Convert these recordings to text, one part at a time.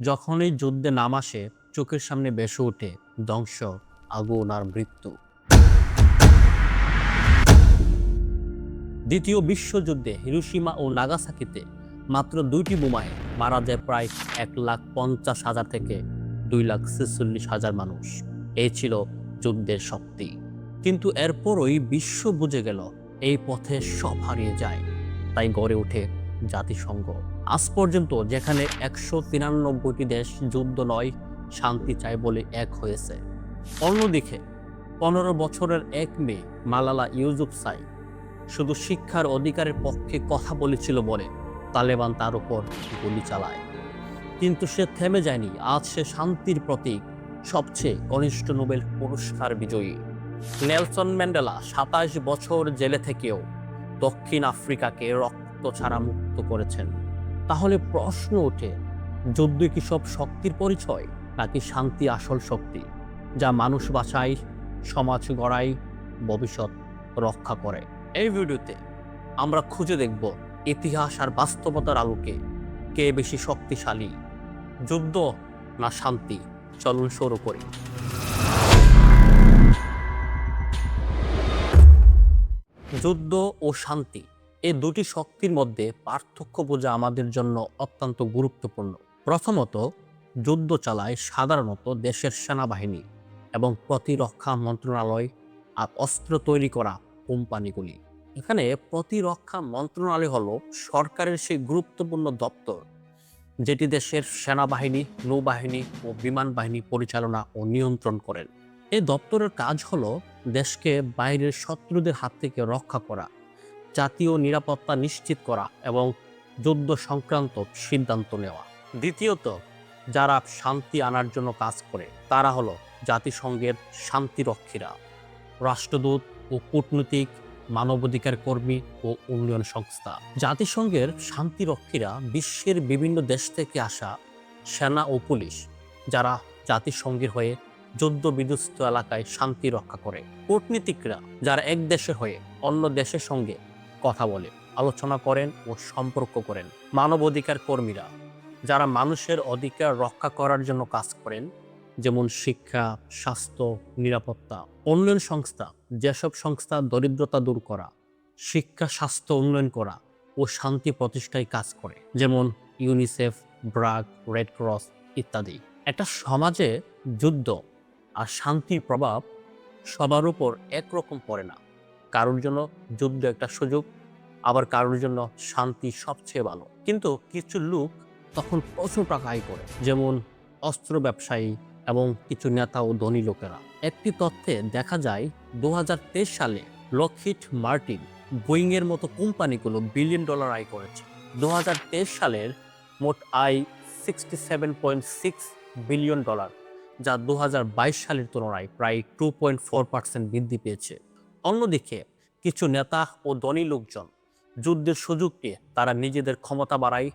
যখনই যুদ্ধে নাম আসে, চোখের সামনে ভেসে ওঠে ধ্বংস, আগুন আর মৃত্যু। দ্বিতীয় বিশ্বযুদ্ধে হিরোশিমা ও নাগাসাকিতে মাত্র 2টি বোমায় মারা যায় প্রায় 1,50,000 থেকে 2,46,000 মানুষ। এই ছিল যুদ্ধের শক্তি। কিন্তু এরপরই বিশ্ব বুঝে গেল এই পথে সব হারিয়ে যায়। তাই গড়ে ওঠে জাতিসংঘ। আজ পর্যন্ত যেখানে 193টি দেশ যুদ্ধ নয়, শান্তি চায় বলে এক হয়েছে। অন্যদিকে 15 বছরের এক মেয়ে মালালা ইউসুফজাই শুধু শিক্ষার অধিকারের পক্ষে কথা বলেছিল বলে তালেবান তার উপর গুলি চালায়। কিন্তু সে থেমে যায়নি। আজ সে শান্তির প্রতীক, সবচেয়ে কনিষ্ঠ নোবেল পুরস্কার বিজয়ী। নেলসন ম্যান্ডেলা 27 বছর জেলে থেকেও দক্ষিণ আফ্রিকাকে রক্ত ছাড়া মুক্ত করেছেন। তাহলে প্রশ্ন ওঠে, যুদ্ধ কি সব শক্তির পরিচয়, নাকি শান্তি আসল শক্তি, যা মানুষ বাঁচায়, সমাজ গড়ায়, ভবিষ্যৎ রক্ষা করে? এই ভিডিওতে আমরা খুঁজে দেখব ইতিহাস আর বাস্তবতার আলোকে কে বেশি শক্তিশালী, যুদ্ধ না শান্তি। চলুন শুরু করি। যুদ্ধ ও শান্তি, এই দুটি শক্তির মধ্যে পার্থক্য বোঝা আমাদের জন্য অত্যন্ত গুরুত্বপূর্ণ। প্রথমত, যুদ্ধ চালায় সাধারণত দেশের সেনাবাহিনী এবং প্রতিরক্ষা মন্ত্রণালয় আর অস্ত্র তৈরি করা কোম্পানিগুলি। এখানে প্রতিরক্ষা মন্ত্রণালয় হলো সরকারের সেই গুরুত্বপূর্ণ দপ্তর যেটি দেশের সেনাবাহিনী, নৌবাহিনী ও বিমান বাহিনী পরিচালনা ও নিয়ন্ত্রণ করেন। এই দপ্তরের কাজ হলো দেশকে বাইরের শত্রুদের হাত থেকে রক্ষা করা, জাতীয় নিরাপত্তা নিশ্চিত করা এবং যুদ্ধ সংক্রান্ত সিদ্ধান্ত নেওয়া। দ্বিতীয়ত, যারা শান্তি আনার জন্য কাজ করে তারা হলো জাতিসংঘের শান্তিরক্ষীরা, রাষ্ট্রদূত ও কূটনৈতিক, মানবাধিকার কর্মী ও উন্নয়ন সংস্থা। জাতিসংঘের শান্তিরক্ষীরা বিশ্বের বিভিন্ন দেশ থেকে আসা সেনা ও পুলিশ, যারা জাতিসংঘের হয়ে যুদ্ধ বিধ্বস্ত এলাকায় শান্তি রক্ষা করে। কূটনীতিকরা, যারা এক দেশের হয়ে অন্য দেশের সঙ্গে কথা বলে, আলোচনা করেন ও সম্পর্ক করেন। মানবাধিকার কর্মীরা, যারা মানুষের অধিকার রক্ষা করার জন্য কাজ করেন, যেমন শিক্ষা, স্বাস্থ্য, নিরাপত্তা। উন্নয়ন সংস্থা, যেসব সংস্থা দরিদ্রতা দূর করা, শিক্ষা, স্বাস্থ্য উন্নয়ন করা ও শান্তি প্রতিষ্ঠায় কাজ করে, যেমন ইউনিসেফ, ব্রাক, রেড ক্রস ইত্যাদি। একটা সমাজে যুদ্ধ আর শান্তির প্রভাব সবার উপর একরকম পড়ে না। কারোর জন্য যুদ্ধ একটা সুযোগ, আবার কারোর জন্য শান্তি সবচেয়ে ভালো। কিন্তু কিছু লোক তখন প্রচুর টাকা আয় করে, যেমন অস্ত্র ব্যবসায়ী এবং কিছু নেতা ও ধনী লোকেরা। একটি তথ্যে দেখা যায় 2023 সালে লকহিড মার্টিন, বোয়িং এর মতো কোম্পানিগুলো $1 বিলিয়ন আয় করেছে। 2023 সালের মোট আয় $67.6 বিলিয়ন, যা 2022 সালের তুলনায় প্রায় 2.4% বৃদ্ধি পেয়েছে। অন্যদিকে কিছু নেতা ও ধনী লোকজন যুদ্ধের সুযোগ নিয়ে তারা নিজেদের ক্ষমতা বাড়ায়,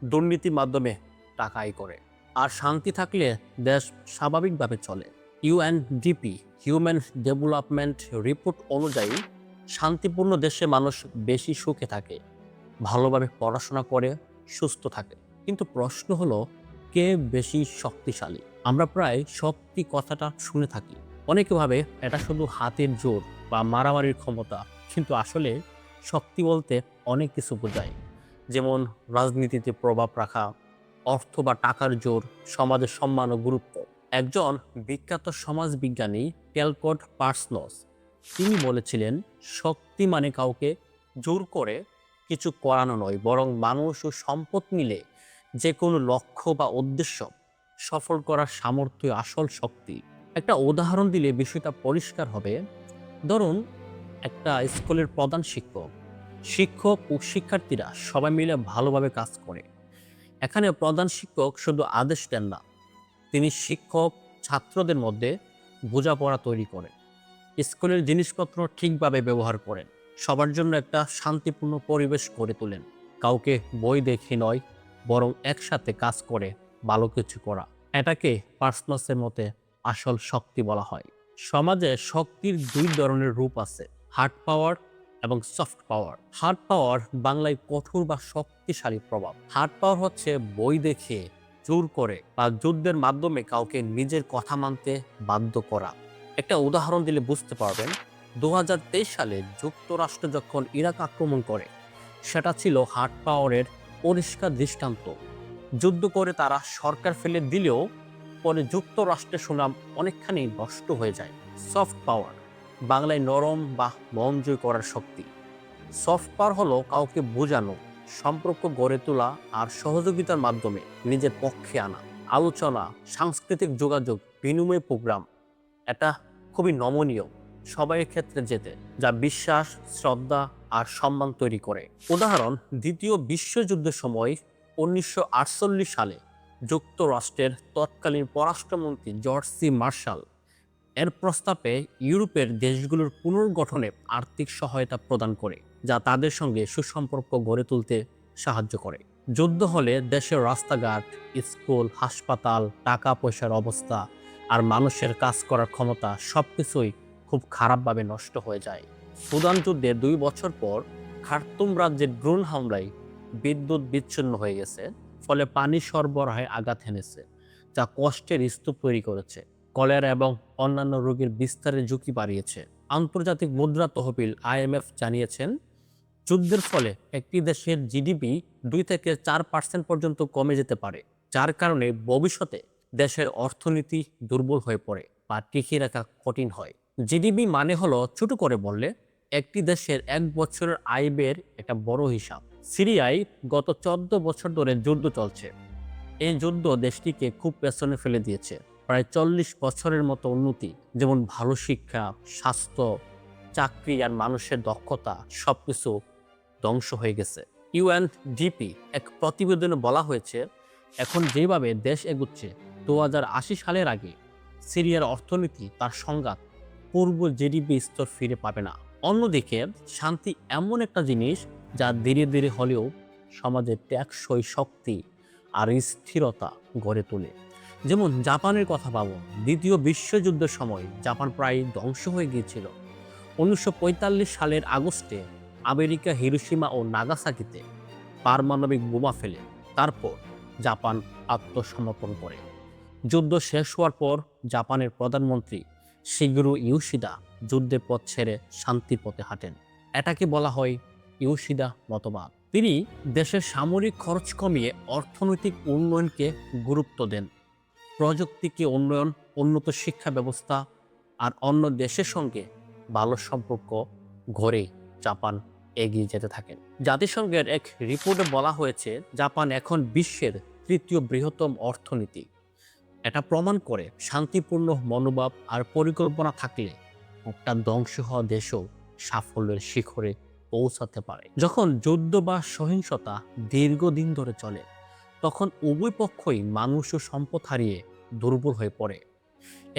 দুর্নীতির মাধ্যমে টাকা আয় করে। আর শান্তি থাকলে দেশ স্বাভাবিকভাবে চলে। ইউএনডিপি, হিউম্যান ডেভেলপমেন্ট রিপোর্ট অনুযায়ী শান্তিপূর্ণ দেশে মানুষ বেশি সুখে থাকে, ভালোভাবে পড়াশোনা করে, সুস্থ থাকে। কিন্তু প্রশ্ন হলো, কে বেশি শক্তিশালী? আমরা প্রায় শক্তি কথাটা শুনে থাকি। অনেকে ভাবে এটা শুধু হাতের জোর বা মারামারির ক্ষমতা, কিন্তু আসলে শক্তি বলতে অনেক কিছু বোঝায়। যেমন রাজনীতিতে প্রভাব রাখা, অর্থ বা টাকার জোর, সমাজের সম্মান ও গুরুত্ব। একজন বিখ্যাত সমাজবিজ্ঞানী টেলকট পার্সনস তিনি বলেছিলেন, শক্তি মানে কাউকে জোর করে কিছু করানো নয়, বরং মানুষ ও সম্পদ মিলে যে কোনো লক্ষ্য বা উদ্দেশ্য সফল করার সামর্থ্য আসল শক্তি। একটা উদাহরণ দিলে বিষয়টা পরিষ্কার হবে। ধরুন, একটা স্কুলের প্রধান শিক্ষক, শিক্ষক ও শিক্ষার্থীরা সবাই মিলে ভালোভাবে কাজ করে। এখানে প্রধান শিক্ষক শুধু আদেশ দেন না, তিনি শিক্ষক ছাত্রদের মধ্যে বোঝাপড়া তৈরি করেন, স্কুলের জিনিসপত্র ঠিকভাবে ব্যবহার করেন, সবার জন্য একটা শান্তিপূর্ণ পরিবেশ গড়ে তোলেন। কাউকে বই দেখে নয়, বরং একসাথে কাজ করে ভালো কিছু করা। এটাকে পার্সোনাসের মতে আসল শক্তি বলা হয়। সমাজে শক্তির 2 ধরনের রূপ আছে, হার্ড পাওয়ার এবং সফট পাওয়ার। হার্ড পাওয়ার বাংলায় কঠোর বা শক্তিশালী প্রভাব। হার্ড পাওয়ার হচ্ছে বই দেখে, জোর করে বা যুদ্ধের মাধ্যমে কাউকে নিজের কথা মানতে বাধ্য করা। একটা উদাহরণ দিলে বুঝতে পারবেন। 2023 সালে যুক্তরাষ্ট্র যখন ইরাক আক্রমণ করে, সেটা ছিল হার্ড পাওয়ারের পরিষ্কার দৃষ্টান্ত। যুদ্ধ করে তারা সরকার ফেলে দিলেও পরে যুক্তরাষ্ট্রের সুনাম অনেকখানি নষ্ট হয়ে যায়। সফট পাওয়ার, বাংলায় নরম বা মন জয় করার শক্তি। সফট পাওয়ার হলো কাউকে বোঝানো, সম্পর্ক গড়ে তোলা আর সহযোগিতার মাধ্যমে নিজের পক্ষে আনা। আলোচনা, সাংস্কৃতিক যোগাযোগ, বিনিময় প্রোগ্রাম, এটা খুবই নমনীয় সবাই ক্ষেত্রে যেতে, যা বিশ্বাস, শ্রদ্ধা আর সম্মান তৈরি করে। উদাহরণ, দ্বিতীয় বিশ্বযুদ্ধের সময় 1948 সালে যুক্তরাষ্ট্রের তৎকালীন পররাষ্ট্রমন্ত্রী জর্জ সি মার্শাল এর প্রস্তাবে ইউরোপের দেশগুলোর পুনর্গঠনে আর্থিক সহায়তা প্রদান করে, যা তাদের সঙ্গে সুসম্পর্ক গড়ে তুলতে সাহায্য করে। যুদ্ধ হলে দেশের রাস্তাঘাট, স্কুল, হাসপাতাল, টাকা পয়সার অবস্থা আর মানুষের কাজ করার ক্ষমতা সবকিছুই খুব খারাপভাবে নষ্ট হয়ে যায়। সুদান যুদ্ধের 2 বছর পর খার্তুম রাজ্যের ড্রোন হামলায় বিদ্যুৎ বিচ্ছিন্ন হয়ে গেছে, ফলে পানি সরবরাহে আঘাত হেনেছে, যা কষ্টের স্তূপ তৈরি করেছে। কলেরা এবং অন্যান্য রোগের বিস্তারের ঝুঁকি বাড়িয়েছে। আন্তর্জাতিক মুদ্রা তহবিল IMF জানিয়েছেন, যুদ্ধের ফলে একটি দেশের জিডিপি 2 থেকে 4% পর্যন্ত কমে যেতে পারে, যার কারণে ভবিষ্যতে দেশের অর্থনীতি দুর্বল হয়ে পড়ে বা টিকিয়ে রাখা কঠিন হয়। জিডিপি মানে হলো, ছোট করে বললে, একটি দেশের 1 বছরের আয় ব্যয়ের একটা বড় হিসাব। সিরিয়ায় গত 14 বছর ধরে যুদ্ধ চলছে। এই যুদ্ধ দেশটিকে খুব পেছনে ফেলে দিয়েছে। প্রায় 40 বছরের মতো উন্নতি, যেমন ভালো শিক্ষা, স্বাস্থ্য, চাকরি আর মানুষের দক্ষতা, সবকিছু ধ্বংস হয়ে গেছে। UNDP এক প্রতিবেদনে বলা হয়েছে, এখন যেভাবে দেশ এগুচ্ছে, 2080 সালের আগে সিরিয়ার অর্থনীতি তার সংঘাত পূর্ব জিডিপি স্তর ফিরে পাবে না। অন্যদিকে শান্তি এমন একটা জিনিস যা ধীরে ধীরে হলেও সমাজের টেকসই শক্তি আর স্থিরতা গড়ে তোলে। যেমন জাপানের কথা ভাবো, দ্বিতীয় বিশ্বযুদ্ধের সময় জাপান প্রায় ধ্বংস হয়ে গিয়েছিল। 1945 সালের আগস্টে আমেরিকা হিরোশিমা ও নাগাসাকিতে পারমাণবিক বোমা ফেলে, তারপর জাপান আত্মসমর্পণ করে। যুদ্ধ শেষ হওয়ার পর জাপানের প্রধানমন্ত্রী শিগেরু ইয়োশিদা যুদ্ধের পথ ছেড়ে শান্তির পথে হাঁটেন। এটাকে বলা হয় ইয়োশিদা মতবাদ। তিনি দেশের সামরিক খরচ কমিয়ে অর্থনৈতিক উন্নয়নকে গুরুত্ব দেন, প্রযুক্তিকে উন্নয়ন, উন্নত শিক্ষা ব্যবস্থা আর অন্য দেশের সঙ্গে ভালো সম্পর্ক গড়ে জাপান এগিয়ে যেতে থাকেন। জাতিসংঘের এক রিপোর্টে বলা হয়েছে, জাপান এখন বিশ্বের 3য় বৃহত্তম অর্থনীতি। এটা প্রমাণ করে শান্তিপূর্ণ মনোভাব আর পরিকল্পনা থাকলে একটা ধ্বংস হওয়া দেশও সাফল্যের শিখরে পৌঁছাতে পারে। যখন যুদ্ধ বা সহিংসতা দীর্ঘদিন ধরে চলে, তখন উভয় পক্ষই মানুষ ও সম্পদ হারিয়ে দুর্বল হয়ে পড়ে।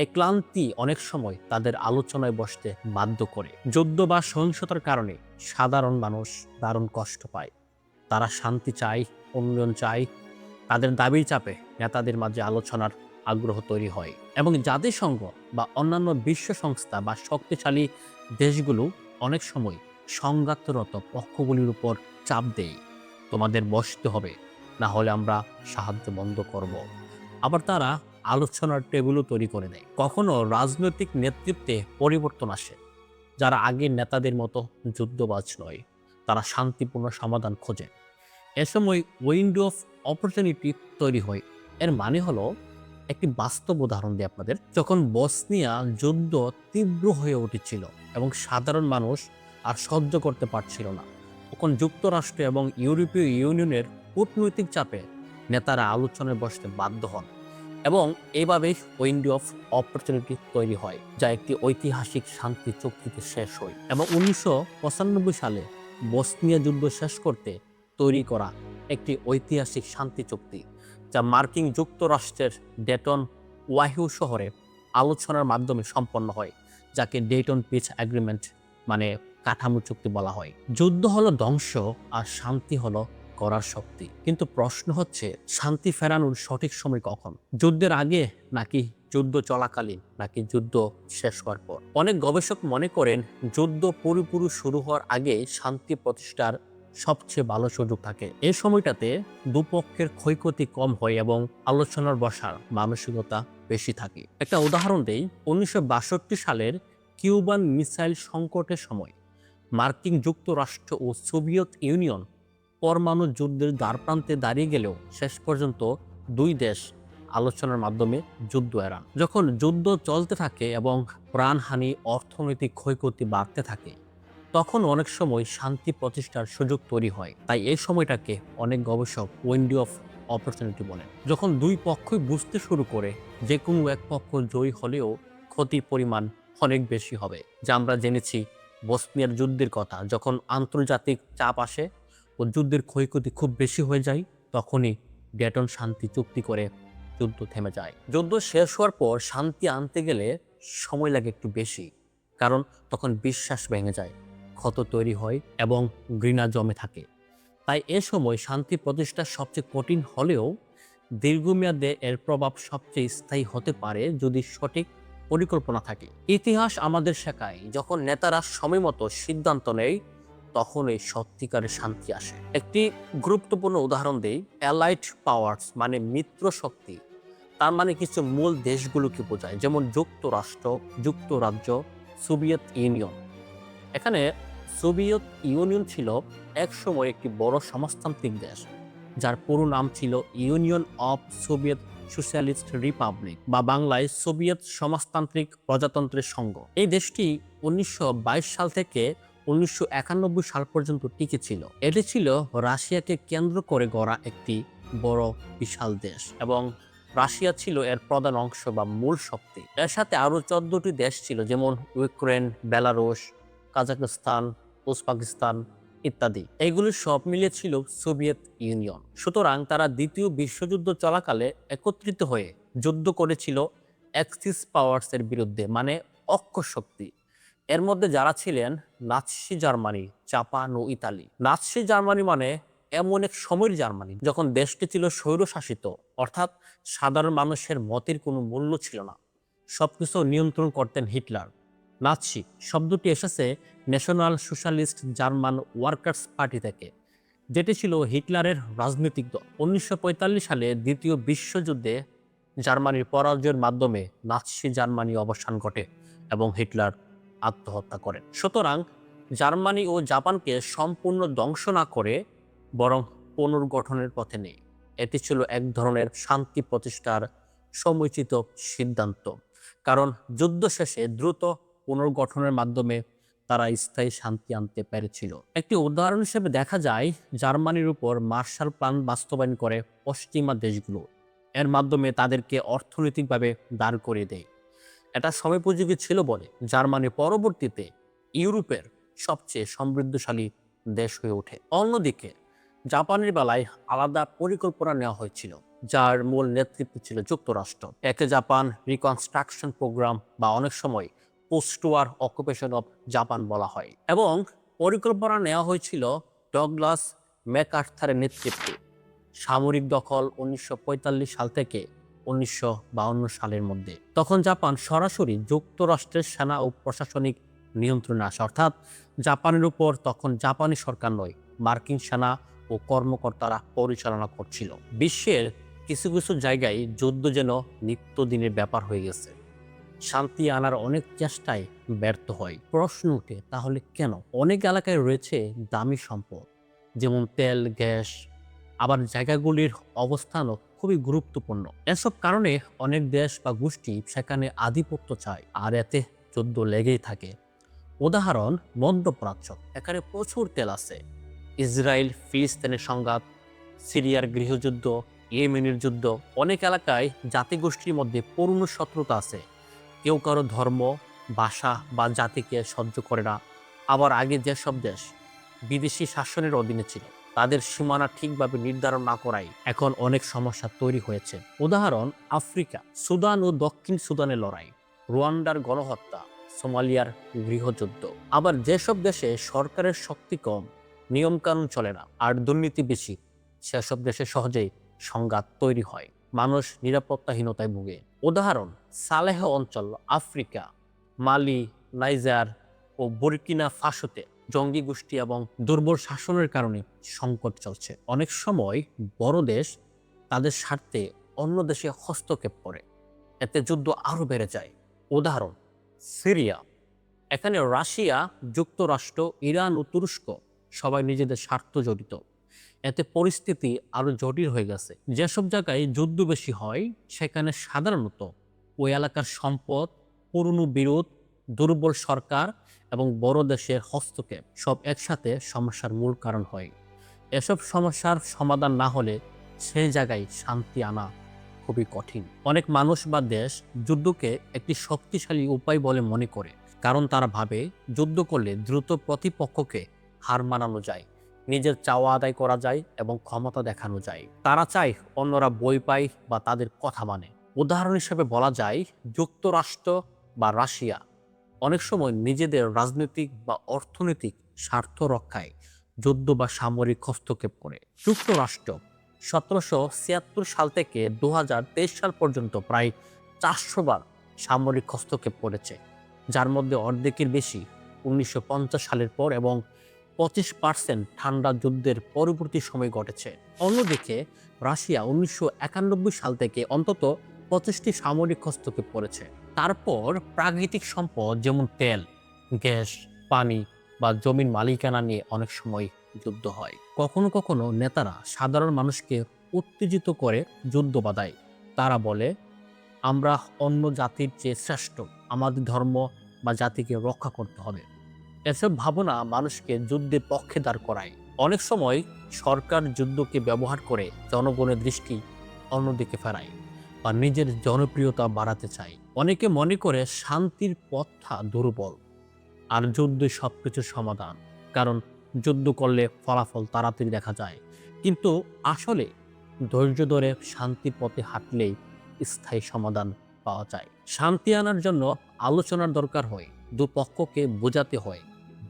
এই ক্লান্তি অনেক সময় তাদের আলোচনায় বসতে বাধ্য করে। যুদ্ধ বা সহিংসতার কারণে সাধারণ মানুষ দারুণ কষ্ট পায়। তারা শান্তি চায়, উন্নয়ন চায়। তাদের দাবির চাপে নেতাদের মাঝে আলোচনার আগ্রহ তৈরি হয় এবং জাতিসংঘ বা অন্যান্য বিশ্ব সংস্থা বা শক্তিশালী দেশগুলো অনেক সময় সংঘাতরত পক্ষগুলির উপর চাপ দেয়, তোমাদের বসতে হবে, না হলে আমরা সাহায্য বন্ধ করব। আবার তারা আলোচনার টেবিলও তৈরি করে দেয়। কখনো রাজনৈতিক নেতৃত্বে পরিবর্তন আসে, যারা আগের নেতাদের মতো যুদ্ধবাজ নয়, তারা শান্তিপূর্ণ সমাধান খোঁজে। এ সময় উইন্ডো অফ অপরচুনিটি তৈরি হয়। এর মানে হলো, একটি বাস্তব উদাহরণ দিই আপনাদের। যখন বসনিয়া যুদ্ধ তীব্র হয়ে উঠেছিল এবং সাধারণ মানুষ আর সহ্য করতে পারছিল না, তখন যুক্তরাষ্ট্র এবং ইউরোপীয় ইউনিয়নের কূটনৈতিক চাপে নেতারা আলোচনায় বসতে বাধ্য হন এবং এইভাবেই উইন্ডো অফ অপরচুনিটি তৈরি হয়, যা একটি ঐতিহাসিক শান্তি চুক্তিতে শেষ হয়। এবং 1995 সালে বসনিয়া যুদ্ধ শেষ করতে তৈরি করা একটি ঐতিহাসিক শান্তি চুক্তি, যা মার্কিন যুক্তরাষ্ট্রের ডেটন, ওয়াহিও শহরে আলোচনার মাধ্যমে সম্পন্ন হয়, যাকে ডেটন পিস এগ্রিমেন্ট মানে কাঠামো চুক্তি বলা হয়। যুদ্ধ হলো ধ্বংস আর শান্তি হলো করার শক্তি। কিন্তু প্রশ্ন হচ্ছে, শান্তি ফেরানোর সঠিক সময় কখন? যুদ্ধের আগে, নাকি যুদ্ধ চলাকালীন, নাকি যুদ্ধ শেষ হওয়ার পর? অনেক গবেষক মনে করেন, যুদ্ধ পুরোপুরি শুরু হওয়ার আগে শান্তি প্রতিষ্ঠার সবচেয়ে ভালো সুযোগ থাকে। এই সময়টাতে দুপক্ষের ক্ষয়ক্ষতি কম হয় এবং আলোচনার বসার মানসিকতা বেশি থাকে। একটা উদাহরণ দেই, 1962 সালের কিউবান মিসাইল সংকটের সময় মার্কিন যুক্তরাষ্ট্র ও সোভিয়েত ইউনিয়ন পরমাণু যুদ্ধের দ্বারপ্রান্তে দাঁড়িয়ে গেলেও শেষ পর্যন্ত দুই দেশ আলোচনার মাধ্যমে যুদ্ধ এড়ান। যখন যুদ্ধ চলতে থাকে এবং প্রাণহানি, অর্থনৈতিক ক্ষয়ক্ষতি বাড়তে থাকে, তখন অনেক সময় শান্তি প্রতিষ্ঠার সুযোগ তৈরি হয়। তাই এই সময়টাকে অনেক গবেষক উইন্ডো অফ অপরচুনিটি বলেন। যখন দুই পক্ষই বুঝতে শুরু করে যে কোনো এক পক্ষ জয়ী হলেও ক্ষতির পরিমাণ অনেক বেশি হবে, যা আমরা জেনেছি বসনিয়ার যুদ্ধের কথা। যখন আন্তর্জাতিক চাপ আসে ও যুদ্ধের ক্ষয়ক্ষতি খুব বেশি হয়ে যায়, তখনই ডেটন শান্তি চুক্তি করে যুদ্ধ থেমে যায়। যুদ্ধ শেষ হওয়ার পর শান্তি আনতে গেলে সময় লাগে একটু বেশি, কারণ তখন বিশ্বাস ভেঙে যায়, ক্ষত তৈরি হয় এবং ঘৃণা জমে থাকে। তাই এ সময় শান্তি প্রতিষ্ঠা সবচেয়ে কঠিন হলেও দীর্ঘমেয়াদে এর প্রভাব সবচেয়ে স্থায়ী হতে পারে যদি সঠিক পরিকল্পনা থাকে। ইতিহাস আমাদের শেখায়, যখন নেতারা সময় মতো সিদ্ধান্ত নেয়, তখন এই সত্যিকারের শান্তি আসে। একটি গুরুত্বপূর্ণ উদাহরণ দেই, অ্যালাইড পাওয়ার্স মানে মিত্র শক্তি, তার মানে কিছু মূল দেশগুলোকে বোঝায়, যেমন যুক্তরাষ্ট্র, যুক্তরাজ্য, সোভিয়েত ইউনিয়ন। এখানে সোভিয়েত ইউনিয়ন ছিল একসময় একটি বড় সমাজতান্ত্রিক দেশ, যার পুরো নাম ছিল union of Soviet socialist Republic, বা বাংলায় সোভিয়েত সমাজতান্ত্রিক প্রজাতন্ত্রের সংঘ। এই দেশটি 1922 সাল থেকে 1991 সাল পর্যন্ত টিকে ছিল। এটি ছিল রাশিয়াকে কেন্দ্র করে গড়া একটি বড় বিশাল দেশ এবং রাশিয়া ছিল এর প্রধান অংশ বা মূল শক্তি। এর সাথে আরো 14টি দেশ ছিল, যেমন ইউক্রেন, বেলারুশ, কাজাখস্তান, উজবেকিস্তান ইত্যাদি। এইগুলো সব মিলিয়ে ছিল সোভিয়েত ইউনিয়ন। সুতরাং তারা দ্বিতীয় বিশ্বযুদ্ধ চলাকালে একত্রিত হয়ে যুদ্ধ করেছিল অ্যাক্সিস পাওয়ার্সের বিরুদ্ধে, মানে অক্ষ শক্তি। এর মধ্যে যারা ছিলেন নাৎসি জার্মানি, জাপান ও ইতালি। নাৎসি জার্মানি মানে এমন এক সময়ের জার্মানি যখন দেশটি ছিল স্বৈরশাসিত, অর্থাৎ সাধারণ মানুষের মতের কোনো মূল্য ছিল না, সবকিছু নিয়ন্ত্রণ করতেন হিটলার। নাৎসি শব্দটি এসেছে national socialist German workers party থেকে, যেটি ছিল হিটলারের রাজনৈতিক দল। 1945 সালে দ্বিতীয় বিশ্বযুদ্ধে জার্মানির পরাজয়ের মাধ্যমে নাৎসি জার্মানি অবসান ঘটে এবং হিটলার আত্মহত্যা করেন। সুতরাং জার্মানি ও জাপানকে সম্পূর্ণ ধ্বংস না করে বরং পুনর্গঠনের পথে নেই। এটি ছিল এক ধরনের শান্তি প্রতিষ্ঠার সময়োচিত সিদ্ধান্ত, কারণ যুদ্ধ শেষে দ্রুত পুনর্গঠনের মাধ্যমে তারা স্থায়ী শান্তি আনতে পেরেছিল। একটি উদাহরণ হিসেবে দেখা যায় জার্মানির উপর মার্শাল প্ল্যান বাস্তবায়ন করে পশ্চিমা দেশগুলো। এর মাধ্যমে তাদেরকে অর্থনৈতিকভাবে দাঁড় করিয়ে দেয়। এটা সময়োপযোগী ছিল বলে জার্মানি পরবর্তীতে ইউরোপের সবচেয়ে সমৃদ্ধশালী দেশ হয়ে ওঠে। অন্যদিকে জাপানের বেলায় আলাদা পরিকল্পনা নেওয়া হয়েছিল, যার মূল নেতৃত্ব ছিল যুক্তরাষ্ট্র। একে জাপান রিকনস্ট্রাকশন প্রোগ্রাম বা অনেক সময় post war occupation of Japan বলা হয়, এবং পরিকল্পনা নেওয়া হয়েছিল ডগলাস ম্যাকআর্থারের নেতৃত্বে। সামরিক দখল 1945 সাল থেকে 1952 সালের মধ্যে। তখন জাপান সরাসরি যুক্তরাষ্ট্রের সেনা ও প্রশাসনিক নিয়ন্ত্রণে আসে, অর্থাৎ জাপানের উপর তখন জাপানি সরকার নয়, মার্কিন সেনা ও কর্মকর্তারা পরিচালনা করছিল। বিশ্বের কিছু কিছু জায়গায় যুদ্ধ যেন নিত্যদিনের ব্যাপার হয়ে গেছে। শান্তি আনার অনেক চেষ্টায় ব্যর্থ হয়। প্রশ্ন উঠে, তাহলে কেন? অনেক এলাকায় রয়েছে দামি সম্পদ, যেমন তেল, গ্যাস, আবার জায়গাগুলির অবস্থানও খুবই গুরুত্বপূর্ণ। এসব কারণে অনেক দেশ বা গোষ্ঠী সেখানে আধিপত্য চায়, আর এতে যুদ্ধ লেগেই থাকে। উদাহরণ মধ্যপ্রাচ্য, এখানে প্রচুর তেল আছে। ইসরায়েল ফিলিস্তিনের সংঘাত, সিরিয়ার গৃহযুদ্ধ, ইয়েমেনের যুদ্ধ। অনেক এলাকায় জাতিগোষ্ঠীর মধ্যে পুরনো শত্রুতা আছে। কেউ কারো ধর্ম, ভাষা বা জাতিকে সহ্য করে না। আবার আগে যেসব দেশ বিদেশি শাসনের অধীনে ছিল, তাদের সীমানা ঠিকভাবে নির্ধারণ না করাই এখন অনেক সমস্যা তৈরি হয়েছে। উদাহরণ আফ্রিকা, সুদান ও দক্ষিণ সুদানের লড়াই, রুয়ান্ডার গণহত্যা, সোমালিয়ার গৃহযুদ্ধ। আবার যেসব দেশে সরকারের শক্তি কম, নিয়মকানুন চলে না আর দুর্নীতি বেশি, সেসব দেশে সহজেই সংঘাত তৈরি হয়, মানুষ নিরাপত্তাহীনতায় ভুগে। উদাহরণ সালেহ অঞ্চল, আফ্রিকা, মালি, নাইজার ও বুরকিনা ফাসোতে জঙ্গি গোষ্ঠী এবং দুর্বল শাসনের কারণে সংকট চলছে। অনেক সময় বড় দেশ তাদের স্বার্থে অন্য দেশে হস্তক্ষেপ করে, এতে যুদ্ধ আরো বেড়ে যায়। উদাহরণ সিরিয়া। এখানে রাশিয়া, যুক্তরাষ্ট্র, ইরান ও তুরস্ক সবাই নিজেদের স্বার্থ জড়িত। এতে পরিস্থিতি আরো জটিল হয়ে গেছে। যেসব জায়গায় যুদ্ধ বেশি হয় সেখানে সাধারণত ওই এলাকার সম্পদ, পুরনো বিরোধ, দুর্বল সরকার এবং বড় দেশের হস্তক্ষেপ সব একসাথে সমস্যার মূল কারণ হয়। এসব সমস্যার সমাধান না হলে সেই জায়গায় শান্তি আনা খুবই কঠিন। অনেক মানুষ বা দেশ যুদ্ধকে একটি শক্তিশালী উপায় বলে মনে করে, কারণ তারা ভাবে যুদ্ধ করলে দ্রুত প্রতিপক্ষকে হার মানানো যায়, নিজের চাওয়া আদায় করা যায় এবং ক্ষমতা দেখানো যায়। তারা চায় অন্যরা বই পায় বা তাদের কথা মানে। উদাহরণ হিসেবে বলা যায় যুক্তরাষ্ট্র বা রাশিয়া অনেক সময় নিজেদের রাজনৈতিক বা অর্থনৈতিক স্বার্থ রক্ষায় যুদ্ধ বা সামরিক হস্তক্ষেপ করে। যুক্তরাষ্ট্র 1776 সাল থেকে 2023 সাল পর্যন্ত প্রায় 400 বার সামরিক হস্তক্ষেপ করেছে, যার মধ্যে অর্ধেকের বেশি 1950 সালের পর এবং 25% ঠান্ডা যুদ্ধের পরবর্তী সময় ঘটেছে। অন্যদিকে রাশিয়া 1991 সাল থেকে অন্তত 25টি সামরিক হস্তক্ষেপ করেছে। তারপর প্রাকৃতিক সম্পদ যেমন তেল, গ্যাস, পানি বা জমির মালিকানা নিয়ে অনেক সময় যুদ্ধ হয়। কখনো কখনো নেতারা সাধারণ মানুষকে উত্তেজিত করে যুদ্ধ বাধায়। তারা বলে, আমরা অন্য জাতির চেয়ে শ্রেষ্ঠ, আমাদের ধর্ম বা জাতিকে রক্ষা করতে হবে। এসব ভাবনা মানুষকে যুদ্ধের পক্ষে দাঁড় করায়। অনেক সময় সরকার যুদ্ধকে ব্যবহার করে জনগণের দৃষ্টি অন্যদিকে ফেরায় বা নিজের জনপ্রিয়তা বাড়াতে চায়। অনেকে মনে করে শান্তির পথটা দুর্বল আর যুদ্ধই সবকিছুর সমাধান, কারণ যুদ্ধ করলে ফলাফল তাড়াতাড়ি দেখা যায়। কিন্তু আসলে ধৈর্য ধরে শান্তির পথে হাঁটলেই স্থায়ী সমাধান পাওয়া যায়। শান্তি আনার জন্য আলোচনার দরকার হয়, দুপক্ষকে বোঝাতে হয়,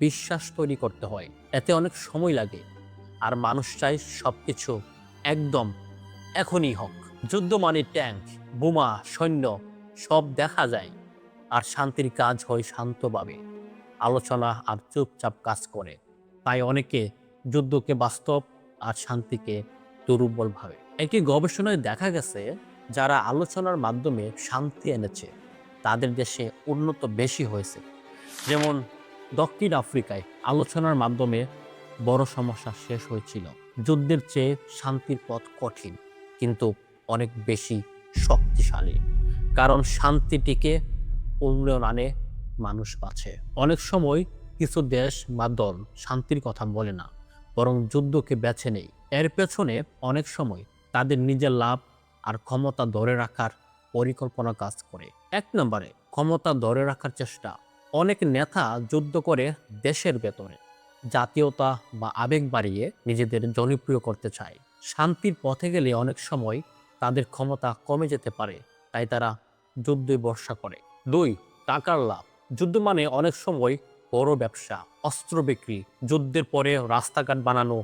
বিশ্বাস তৈরি করতে হয়। এতে অনেক সময় লাগে, আর মানুষ চায় সবকিছু একদম এখনই হোক। যুদ্ধ মানে ট্যাঙ্ক, বোমা, সৈন্য সব দেখা যায়, আর শান্তির কাজ হয় শান্তভাবে, আলোচনা আর চুপচাপ কাজ করে। তাই অনেকে যুদ্ধকে বাস্তব আর শান্তিকে দুর্বল ভাবে। একটি গবেষণায় দেখা গেছে যারা আলোচনার মাধ্যমে শান্তি এনেছে তাদের দেশে উন্নত বেশি হয়েছে। যেমন দক্ষিণ আফ্রিকায় আলোচনার মাধ্যমে বড় সমস্যা শেষ হয়েছিল। যুদ্ধের চেয়ে শান্তির পথ কঠিন, কিন্তু অনেক বেশি শক্তিশালী, কারণ শান্তিটিকে উন্নয়ন আনে, মানুষ বাঁচে। অনেক সময় কিছু দেশ বা দল শান্তির কথা বলে না, বরং যুদ্ধকে বেছে নেয়। এর পেছনে অনেক সময় তাদের নিজের লাভ আর ক্ষমতা ধরে রাখার পরিকল্পনা কাজ করে। 1 নম্বরে ক্ষমতা ধরে রাখার চেষ্টা। অনেক নেতা যুদ্ধ করে দেশের ভেতরে জাতীয়তা বা আবেগ বাড়িয়ে নিজেদের জনপ্রিয় করতে চায়। শান্তির পথে গেলে অনেক সময় তাদের ক্ষমতা কমে যেতে পারে, তাই তারা যুদ্ধে ভরসা করে। 2, টাকার লাভ। যুদ্ধ মানে অনেক সময় বড় ব্যবসা, অস্ত্র বিক্রি, যুদ্ধের পরে রাস্তাঘাট বানানো,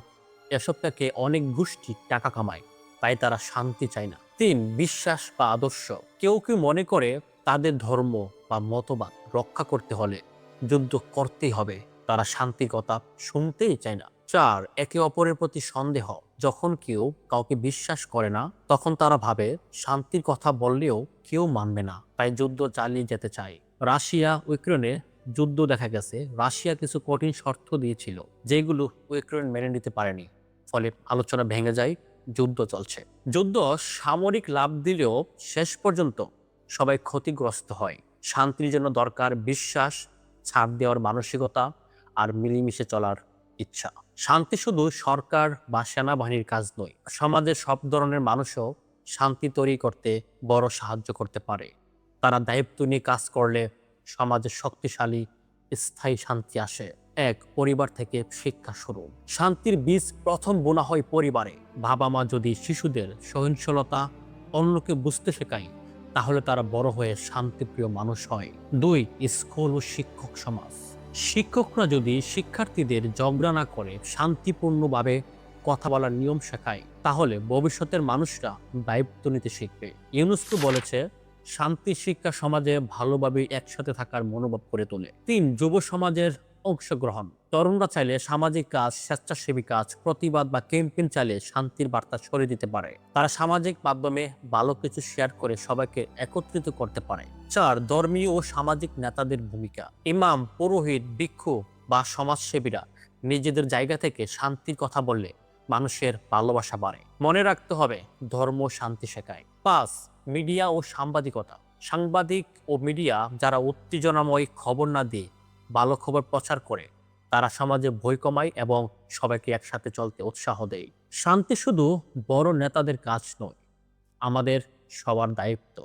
এসব থেকে অনেক গোষ্ঠী টাকা কামায়, তাই তারা শান্তি চায় না। 3, বিশ্বাস বা আদর্শ। কেউ কেউ মনে করে তাদের ধর্ম বা মতবাদ রক্ষা করতে হলে যুদ্ধ করতেই হবে, তারা শান্তির কথা শুনতেই চায় না। 4, একে অপরের প্রতি সন্দেহ। যখন কেউ কাউকে বিশ্বাস করে না তখন তারা ভাবে শান্তির কথা বললেও কেউ মানবে না, তাই যুদ্ধ চালিয়ে যেতে চায়। রাশিয়া ইউক্রেনে যুদ্ধ দেখা গেছে রাশিয়া কিছু কঠিন শর্ত দিয়েছিল যেগুলো ইউক্রেন মেনে নিতে পারেনি, ফলে আলোচনা ভেঙে যায়, যুদ্ধ চলছে। যুদ্ধ সামরিক লাভ দিলেও শেষ পর্যন্ত সবাই ক্ষতিগ্রস্ত হয়। শান্তির জন্য দরকার বিশ্বাস, ছাড় দেওয়ার মানসিকতা আর মিলেমিশে চলার ইচ্ছা। শান্তি শুধু সরকার বা সেনাবাহিনীর কাজ নয়, সমাজের সব ধরনের মানুষও শান্তি তৈরি করতে বড় সাহায্য করতে পারে। তারা দায়িত্ব নিয়ে কাজ করলে সমাজে শক্তিশালী স্থায়ী শান্তি আসে। 1, পরিবার থেকে শিক্ষা শুরু। শান্তির বীজ প্রথম বোনা হয় পরিবারে। বাবা মা যদি শিশুদের সহনশীলতা, অন্যকে বুঝতে শেখায়, তাহলে তারা বড় হয়ে শান্তিপ্রিয় মানুষ হয়। 2, স্কুল ও শিক্ষক সমাজ। শিক্ষকরা যদি শিক্ষার্থীদের ঝগড়া না করে শান্তিপূর্ণভাবে কথা বলার নিয়ম শেখায়, তাহলে ভবিষ্যতের মানুষরা দায়িত্ব নিতে শিখবে। ইউনেস্কো বলেছে শান্তি শিক্ষা সমাজে ভালোভাবে একসাথে থাকার মনোভাব করে তোলে। 3, যুব সমাজের অংশগ্রহণ। তরুণরা চাইলে সামাজিক কাজ, স্বেচ্ছাসেবী কাজ, প্রতিবাদ বা ক্যাম্পেইন চাইলে শান্তির বার্তা ছড়িয়ে দিতে পারে। তারা সামাজিক মাধ্যমে ভালো কিছু শেয়ার করে সবাইকে একত্রিত করতে পারে। 4. ধর্মীয় ও সামাজিক নেতাদের ভূমিকা। ইমাম, পুরোহিত, ভিক্ষু বা সমাজসেবীরা নিজেদের জায়গা থেকে শান্তির কথা বললে মানুষের ভালোবাসা বাড়ে। মনে রাখতে হবে, ধর্ম শান্তি শেখায়। 5. মিডিয়া ও সাংবাদিকতা। সাংবাদিক ও মিডিয়া যারা উত্তেজনাময় খবর না দিয়ে ভালো খবর প্রচার করে, তারা সমাজে ভয় কমায় এবং সবাইকে একসাথে চলতে উৎসাহ দেয়। শান্তি শুধু বড় নেতাদের কাজ নয়, আমাদের সবার দায়িত্ব।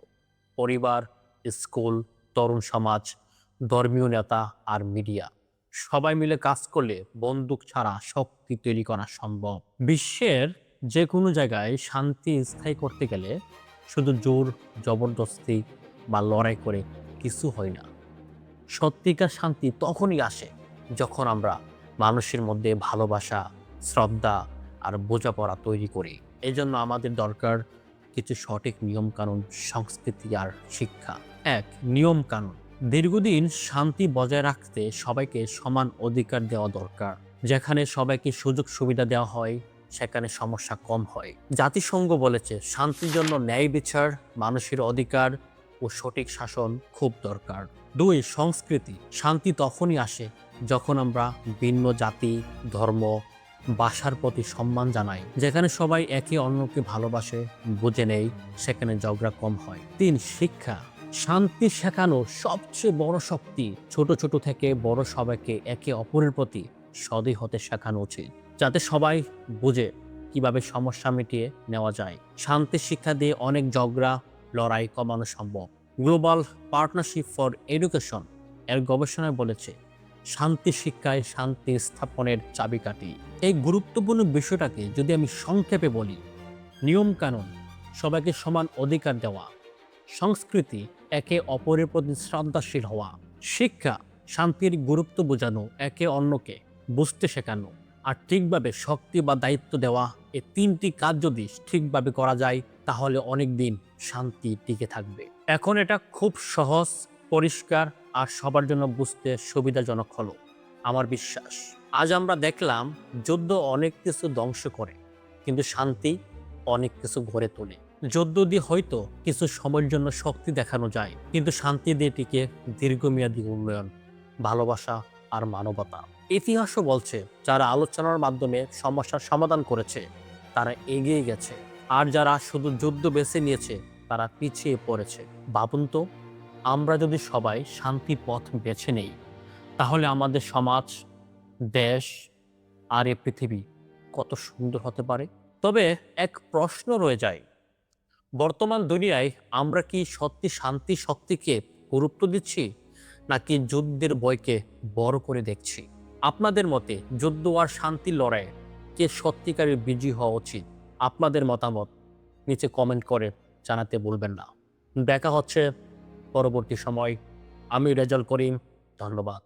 পরিবার, স্কুল, তরুণ সমাজ, ধর্মীয় নেতা আর মিডিয়া সবাই মিলে কাজ করলে বন্দুক ছাড়া শক্তি তৈরি করা সম্ভব। বিশ্বের যে কোনো জায়গায় শান্তি স্থায়ী করতে গেলে শুধু জোর, জবরদস্তি বা লড়াই করে কিছু হয় না। সত্যিকার শান্তি তখনই আসে যখন আমরা মানুষের মধ্যে ভালোবাসা, শ্রদ্ধা আর বোঝাপড়া তৈরি করি। এই জন্য আমাদের দরকার কিছু সঠিক নিয়মকানুন, সংস্কৃতি আর শিক্ষা। 1. নিয়মকানুন। দীর্ঘদিন শান্তি বজায় রাখতে সবাইকে সমান অধিকার দেওয়া দরকার। যেখানে সবাইকে সুযোগ সুবিধা দেওয়া হয়, সেখানে সমস্যা কম হয়। জাতিসংঘ বলেছে, শান্তির জন্য ন্যায় বিচার, মানুষের অধিকার ও সঠিক শাসন খুব দরকার। 2. সংস্কৃতি। শান্তি তখনই আসে যখন আমরা ভিন্ন জাতি, ধর্ম, ভাষার প্রতি সম্মান জানাই। যেখানে সবাই একে অন্যকে ভালোবাসে, বুঝে নেয়, সেখানে ঝগড়া কম হয়। 3. শিক্ষা। শান্তি শেখানো সবচেয়ে বড় শক্তি। ছোট ছোট থেকে বড় সবাইকে একে অপরের প্রতি সদয় হতে শেখানো উচিত, যাতে সবাই বুঝে কিভাবে সমস্যা মিটিয়ে নেওয়া যায়। শান্তি শিক্ষা দিয়ে অনেক ঝগড়া, লড়াই কমানো সম্ভব। গ্লোবাল পার্টনারশিপ ফর এডুকেশন এর গবেষণায় বলেছে, শান্তি শিক্ষায় শান্তি স্থাপনের চাবিকাঠি। এই গুরুত্বপূর্ণ বিষয়টাকে যদি আমি সংক্ষেপে বলি, নিয়মকানুন, সবাইকে সমান অধিকার দেওয়া; সংস্কৃতি, একে অপরের প্রতি শ্রদ্ধাশীল হওয়া; শিক্ষা, শান্তির গুরুত্ব বোঝানো, একে অন্যকে বুঝতে শেখানো; আর ঠিকভাবে শক্তি বা দায়িত্ব দেওয়া। এই 3টি কাজ যদি ঠিকভাবে করা যায়, তাহলে অনেক দিন শান্তি টিকে থাকবে। এখন এটা খুব সহজ, পরিষ্কার আর সবার জন্য বুঝতে সুবিধাজনক হলো আমার বিশ্বাস। আজ আমরা দেখলাম, যুদ্ধ অনেক কিছু ধ্বংস করে, কিন্তু শান্তি অনেক কিছু গড়ে তোলে। যুদ্ধ দিয়ে হয়তো কিছু সময়ের জন্য শক্তি দেখানো যায়, কিন্তু শান্তি দিয়ে টিকে দীর্ঘমেয়াদী উন্নয়ন, ভালোবাসা আর মানবতা। ইতিহাসও বলছে, যারা আলোচনার মাধ্যমে সমস্যার সমাধান করেছে তারা এগিয়ে গেছে, আর যারা শুধু যুদ্ধ বেছে নিয়েছে তারা পিছিয়ে পড়েছে। ভাবুন তো, আমরা যদি সবাই শান্তির পথ বেছে নেই, তাহলে আমাদের সমাজ, দেশ আর এই পৃথিবী কত সুন্দর হতে পারে। তবে এক প্রশ্ন রয়ে যায়, বর্তমান দুনিয়ায় আমরা কি সত্যি শান্তি শক্তিকে গুরুত্ব দিচ্ছি, নাকি যুদ্ধের ভয়কে বড় করে দেখছি? আপনাদের মতে যুদ্ধ আর শান্তির লড়াই কে সত্যিকারের বিজয়ী হওয়া উচিত? আপনাদের মতামত নিচে কমেন্ট করে জানাতে ভুলবেন না। দেখা হচ্ছে পরবর্তী সময়। আমি রেজাউল করিম, ধন্যবাদ।